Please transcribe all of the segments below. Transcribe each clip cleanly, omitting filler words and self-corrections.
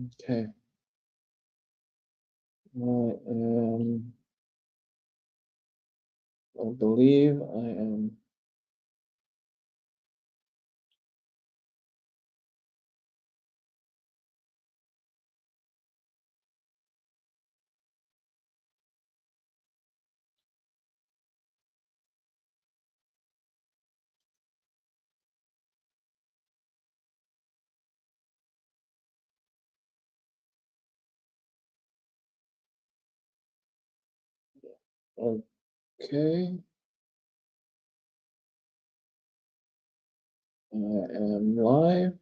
Okay. I I believe I am. Okay. I am live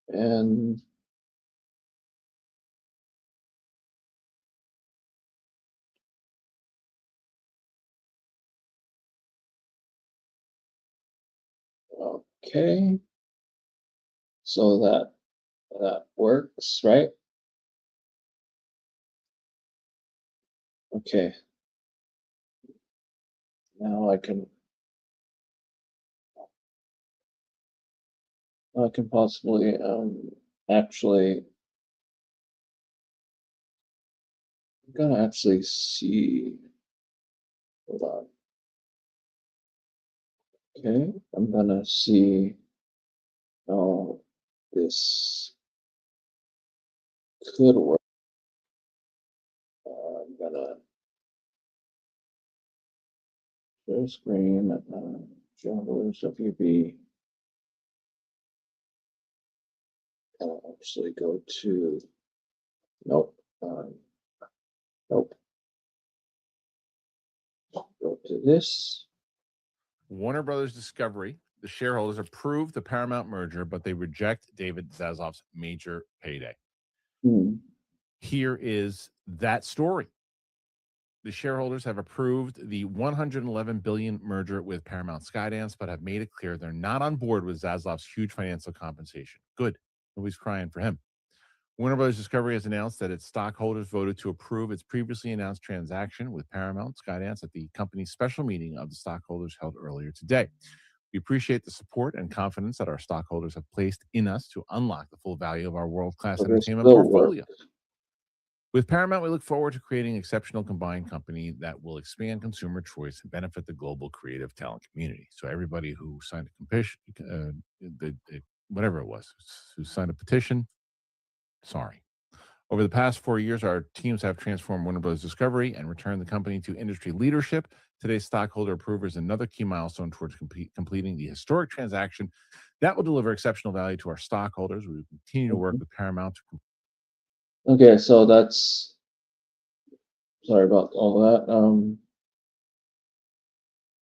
and okay. So that works, right? Okay. Now I can possibly actually I'm gonna actually see. Hold on. Okay. I'm gonna see how this could work. I'm gonna share screen. Shareholders WB. Actually go to nope. Nope. Go to this. Warner Brothers Discovery, the shareholders approve the Paramount merger, but they reject David Zaslav's major payday. Hmm. Here is that story. The shareholders have approved the 111 billion merger with Paramount Skydance, but have made it clear they're not on board with Zaslav's huge financial compensation. Good. Nobody's crying for him. Warner Bros. Discovery has announced that its stockholders voted to approve its previously announced transaction with Paramount Skydance at the company's special meeting of the stockholders held earlier today. We appreciate the support and confidence that our stockholders have placed in us to unlock the full value of our world class So this entertainment will work. portfolio. With Paramount, we look forward to creating an exceptional combined company that will expand consumer choice and benefit the global creative talent community. So, everybody who signed a petition, whatever it was, who signed a petition, sorry. Over the past 4 years, our teams have transformed Warner Bros. Discovery and returned the company to industry leadership. Today's stockholder approval is another key milestone towards completing the historic transaction that will deliver exceptional value to our stockholders. We will continue to work Mhm. with Paramount to. Okay, so that's sorry about all that.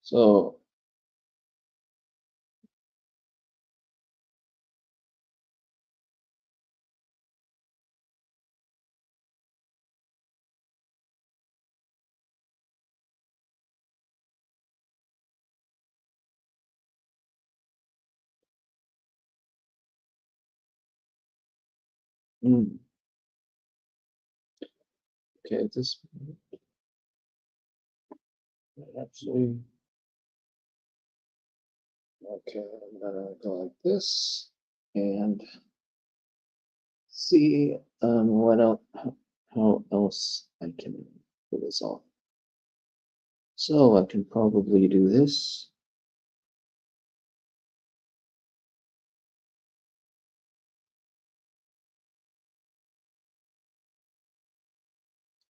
So mm, okay, this actually okay. I'm gonna go like this and see what else how else I can pull this off. So I can probably do this.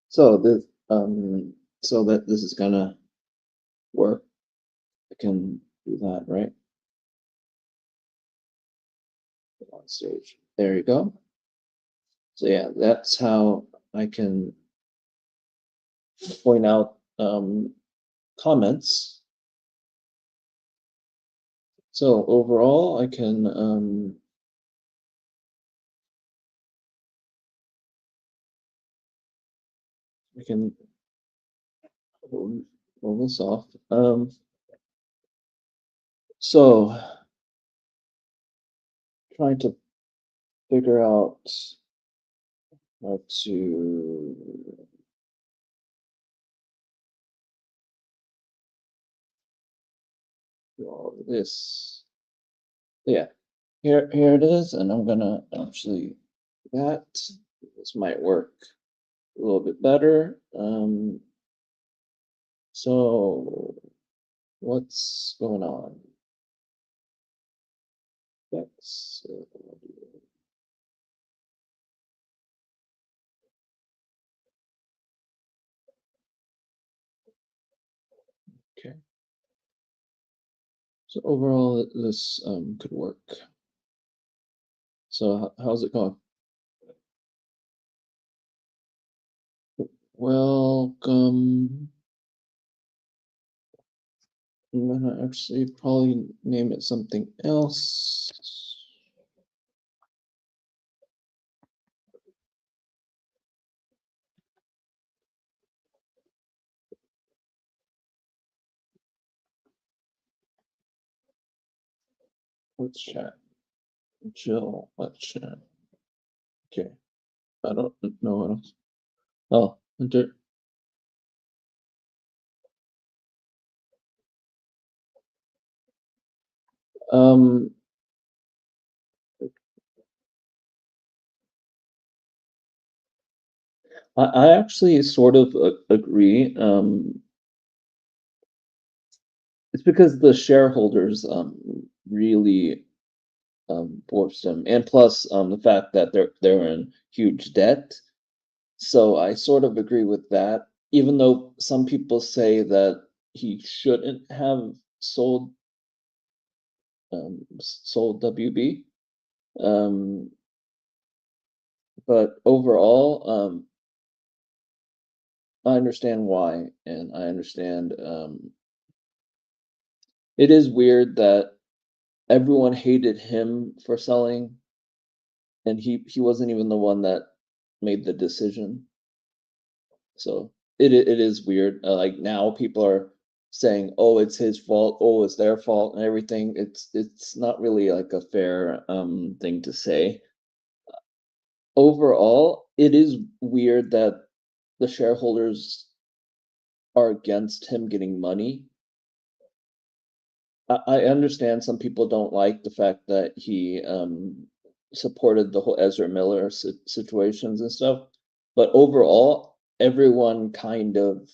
So this so that this is gonna work. I can do that, right? On stage. There you go. So yeah, that's how I can point out comments. So overall, I can pull this off. So trying to figure out how to do all of this. Yeah. here it is, and I'm gonna actually that this might work a little bit better. So what's going on? That's okay. So overall, this could work. So how's it going? Welcome. I'm gonna actually probably name it something else. Let's chat. Chill. Let's chat. Okay. I don't know what else. Oh, Hunter. Um, I actually sort of agree. It's because the shareholders really forced him, and plus the fact that they're in huge debt. So I sort of agree with that, even though some people say that he shouldn't have sold WB. Um, but overall, I understand why, and I understand it is weird that everyone hated him for selling, and he wasn't even the one that made the decision. So it is weird. Like now, people are saying, "Oh, it's his fault. Oh, it's their fault," and everything. It's not really like a fair thing to say. Overall, it is weird that the shareholders are against him getting money. I understand some people don't like the fact that he supported the whole Ezra Miller situations and stuff, but overall, everyone kind of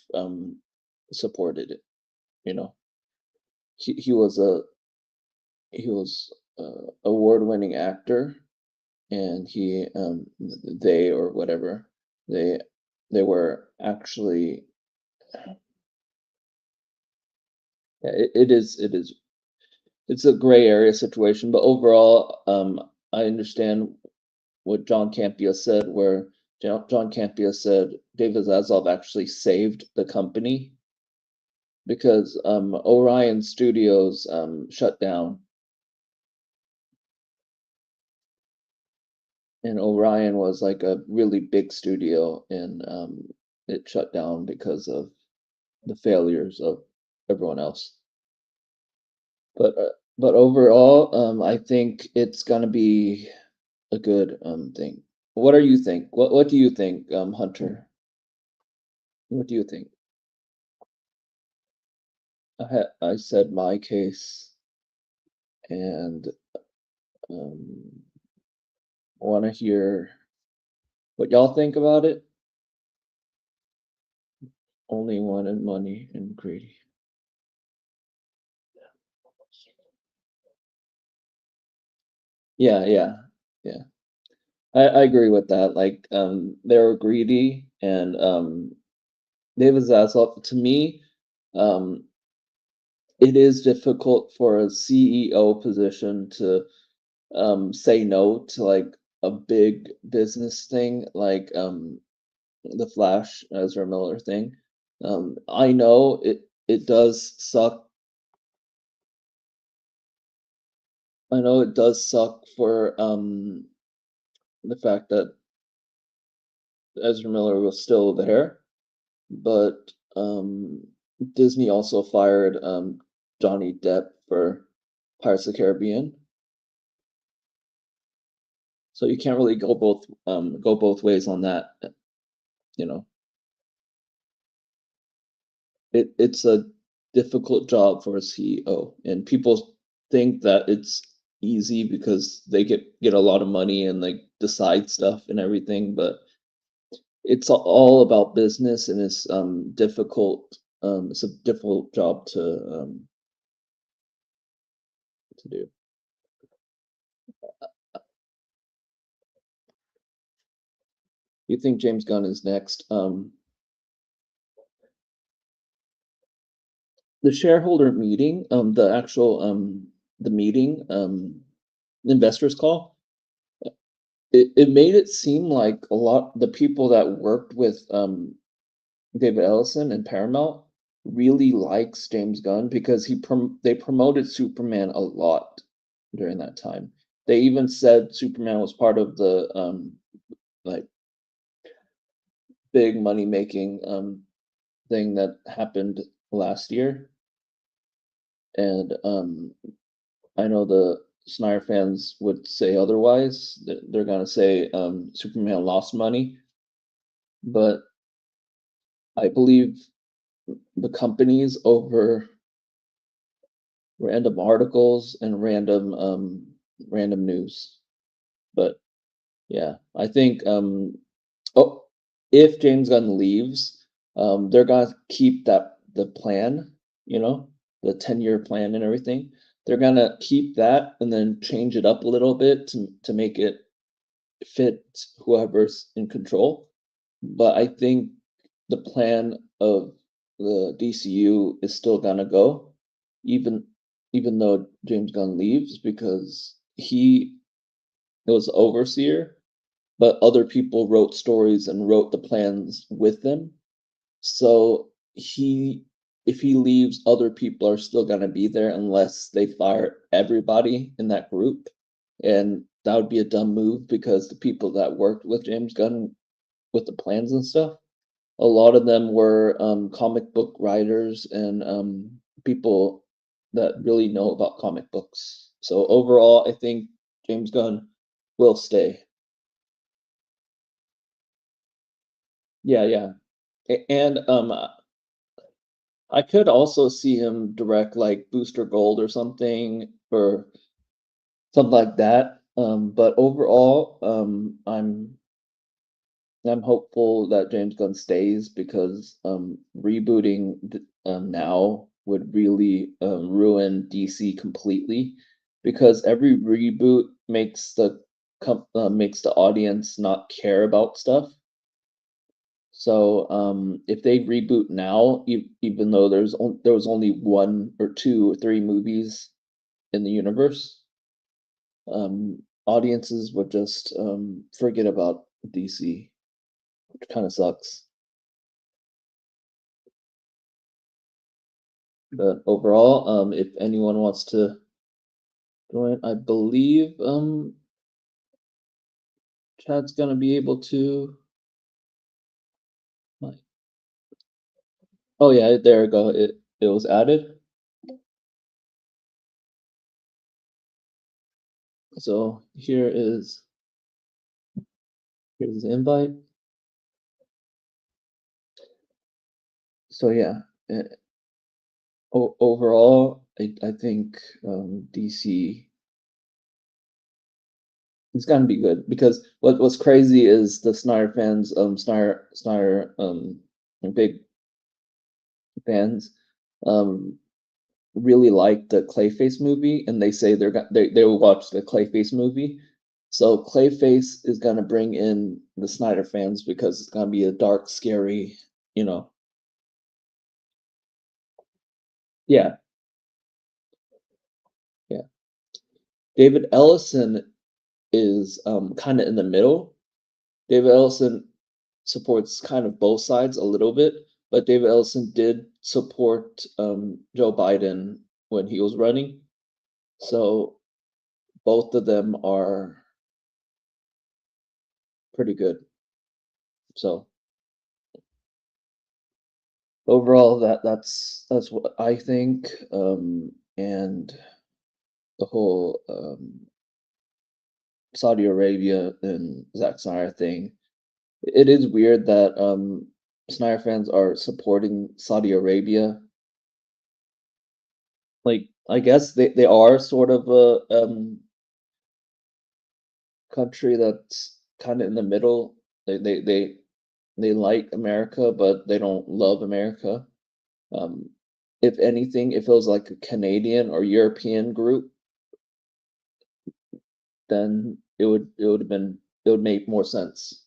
supported it. You know, he was a award-winning actor, and they or whatever they they were actually it is it's a gray area situation, but overall, I understand what John Campea said, where John Campea said David Zaslav actually saved the company because Orion Studios shut down, and Orion was like a really big studio, and it shut down because of the failures of everyone else. But overall, I think it's gonna be a good thing. What do you think? What do you think, Hunter? What do you think? I said my case, and um, want to hear what y'all think about it. Only wanted money and greedy. Yeah, yeah, yeah. I agree with that. Like, they were greedy, and David Zaslav. To me, um, it is difficult for a CEO position to say no to like a big business thing like the Flash Ezra Miller thing. I know it does suck. I know it does suck for the fact that Ezra Miller was still there, but Disney also fired Johnny Depp for Pirates of the Caribbean. So you can't really go both ways on that, you know. It's a difficult job for a CEO, and people think that it's easy because they get a lot of money and like decide stuff and everything, but it's all about business and it's difficult. It's a difficult job to do. You think James Gunn is next? The shareholder meeting, the actual the meeting, investors call, it made it seem like a lot the people that worked with David Ellison and Paramount really likes James Gunn because they promoted Superman a lot during that time. They even said Superman was part of the like big money making thing that happened last year. And I know the Snyder fans would say otherwise. They're gonna say Superman lost money, but I believe the companies over random articles and random news. But yeah, I think oh, if James Gunn leaves, they're gonna keep the plan, you know, the 10-year plan and everything. They're gonna keep that and then change it up a little bit to make it fit whoever's in control. But I think the plan of the DCU is still gonna go, even even though James Gunn leaves because he was the overseer, but other people wrote stories and wrote the plans with them. So if he leaves, other people are still gonna be there unless they fire everybody in that group. And that would be a dumb move because the people that worked with James Gunn with the plans and stuff, a lot of them were comic book writers and people that really know about comic books. So overall, I think James Gunn will stay. Yeah, yeah. And I could also see him direct like Booster Gold or something like that. But overall, I'm hopeful that James Gunn stays because rebooting now would really ruin DC completely because every reboot makes the audience not care about stuff. So if they reboot now, even though there was only one or two or three movies in the universe, audiences would just forget about DC, which kind of sucks. But overall, if anyone wants to join, I believe Chad's gonna be able to. Oh yeah, there we go. It was added. So here's the invite. So yeah, overall, I think DC is gonna be good because what's crazy is the Snyder fans, Snyder big fans, um, really like the Clayface movie, and they say they will watch the Clayface movie. So Clayface is gonna bring in the Snyder fans because it's gonna be a dark, scary, you know. Yeah, yeah. David Ellison is kind of in the middle. David Ellison supports kind of both sides a little bit, but David Ellison did support Joe Biden when he was running. So both of them are pretty good. So overall, that's what I think. And the whole Saudi Arabia and Zack Snyder thing. It is weird that Snyder fans are supporting Saudi Arabia. Like I guess they are sort of a country that's kind of in the middle. They like America, but they don't love America. Um, if anything, if it was like a Canadian or European group, then it would make more sense.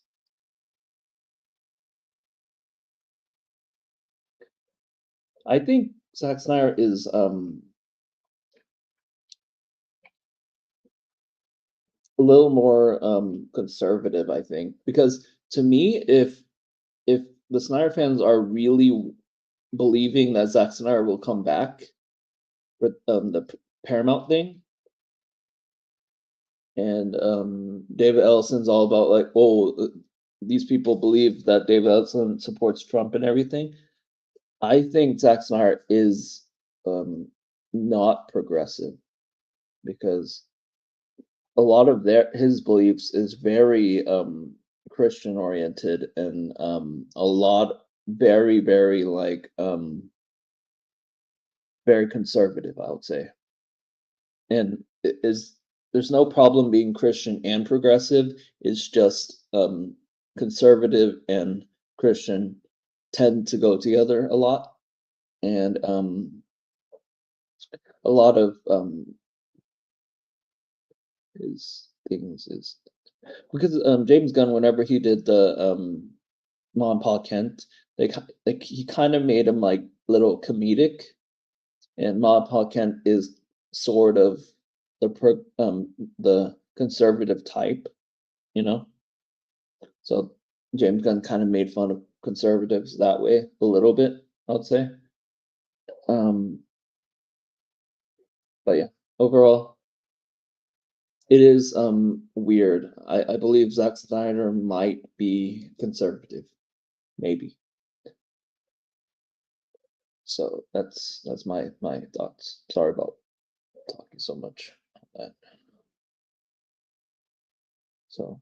I think Zack Snyder is a little more conservative, I think, because to me, if the Snyder fans are really believing that Zack Snyder will come back for Paramount thing, and David Ellison's all about like, oh, these people believe that David Ellison supports Trump and everything. I think Zack Snyder is um, not progressive because a lot of his beliefs is very Christian oriented and a lot very like very conservative, I would say. And is there's no problem being Christian and progressive. It's just conservative and Christian tend to go together a lot, and a lot of his things is because James Gunn, whenever he did the Ma and Pa Kent, like he kind of made him like little comedic, and Ma and Pa Kent is sort of the conservative type, you know. So James Gunn kind of made fun of conservatives that way a little bit, I would say. Um, but yeah, overall, it is weird. I believe Zack Snyder might be conservative, maybe. So that's my thoughts. Sorry about talking so much on that. So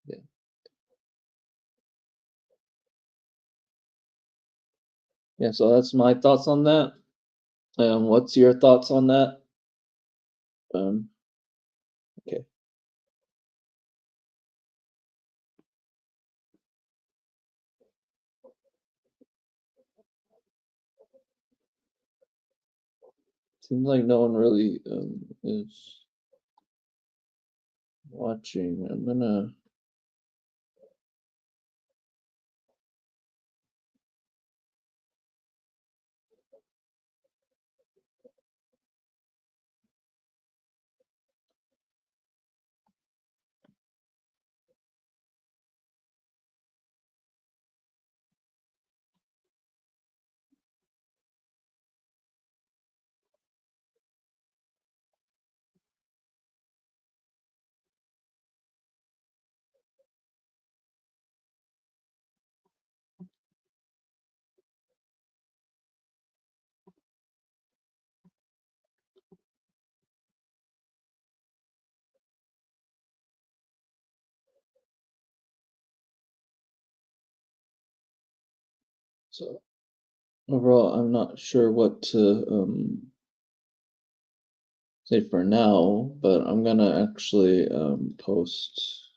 yeah. Yeah, so that's my thoughts on that. What's your thoughts on that? Um, okay. Seems like no one really is watching. I'm gonna so overall I'm not sure what to say for now, but I'm gonna actually post.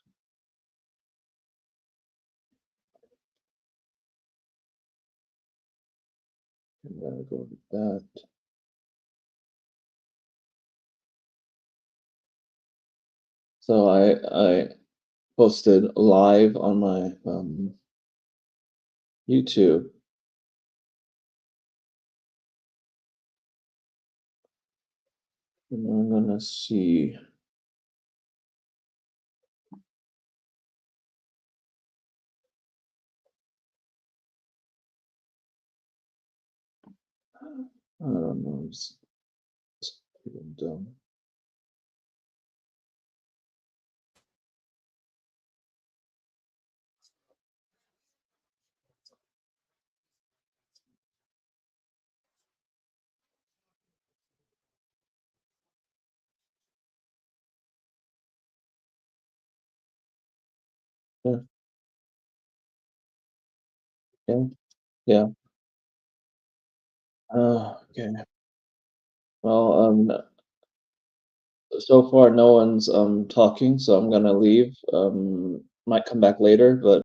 I'm gonna go with that. So I posted live on my YouTube. And I'm gonna see. I don't know. It's even dumb. Yeah, yeah, yeah. Okay. Well, So far, no one's talking, so I'm gonna leave. Might come back later, but